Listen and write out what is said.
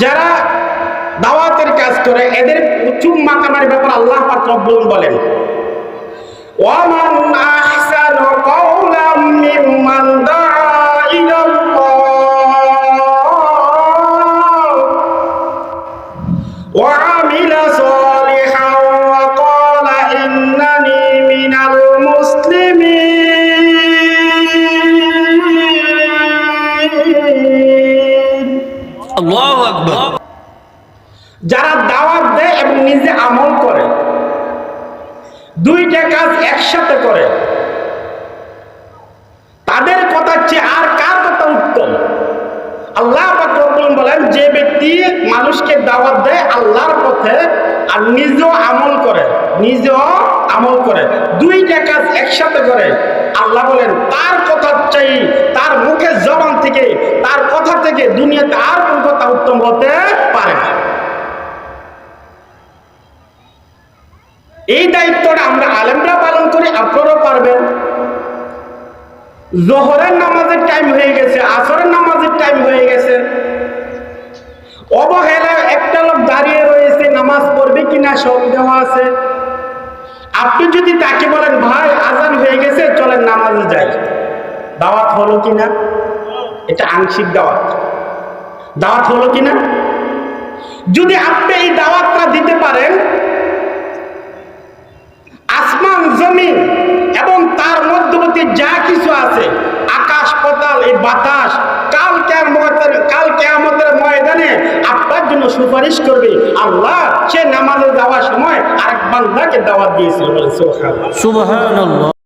যারা দাওয়াতের কাজ করে এদের চুম্মা কামার ব্যাপার আল্লাহ পাক রব্বুল বলেন, ওয়ামান আহসানু কাওলাম মিম্মান দাআ ইলাল্লাহ ওয়া আমিলা সালিহান ওয়া ক্বালা ইন্নানি মিনাল মুসলিমিন। আল্লাহু আকবার। যারা দাওয়াত দেয় এবং নিজে আমল করে, দুইটা কাজ একসাথে করে, তাদের কথা চেয়ে আর কার কথা উত্তম? আল্লাহ পাক রব্বুল বলেন, যে ব্যক্তি মানুষকে দাওয়াত দেয় আল্লাহর পথে আর নিজেও আমল করে, দুইটা কাজ একসাথে করে, আল্লাহ বলেন তার কথা চাই, তার মুখের জবান থেকে, তার কথা থেকে দুনিয়াতে আর কোন কথা উত্তম হতে পারে না। এই দায়িত্বটা আমরা আলেমরা পালন করি, আপনারাও পারবেন। জোহরের নামাজের টাইম হয়ে গেছে, আসরের নামাজের টাইম হয়ে গেছে, অবহেলায় একটা লোক দাঁড়িয়ে রয়েছে, নামাজ পড়বে কিনা সন্দেহ আছে। আপনি যদি তাকে বলেন, ভাই আজান হয়ে গেছে চলেন নামাজে যাই, দাওয়াত হলো কিনা? এটা আংশিক দাওয়াত হলো কিনা? যদি আপনি এই দাওয়াতটা দিতে পারেন, আসমান জমিন এবং তার মধ্যবর্তী যা কিছু আছে, আকাশ পাতাল, এই বাতাস, কাল কিয়ামতের ময়দানে আপনার জন্য সুপারিশ করবে। আল্লাহ সে নামাজে যাওয়ার সময় আরেক বান্দাকে দাওয়াত দিয়েছিল, বলে সুবহানাল্লাহ।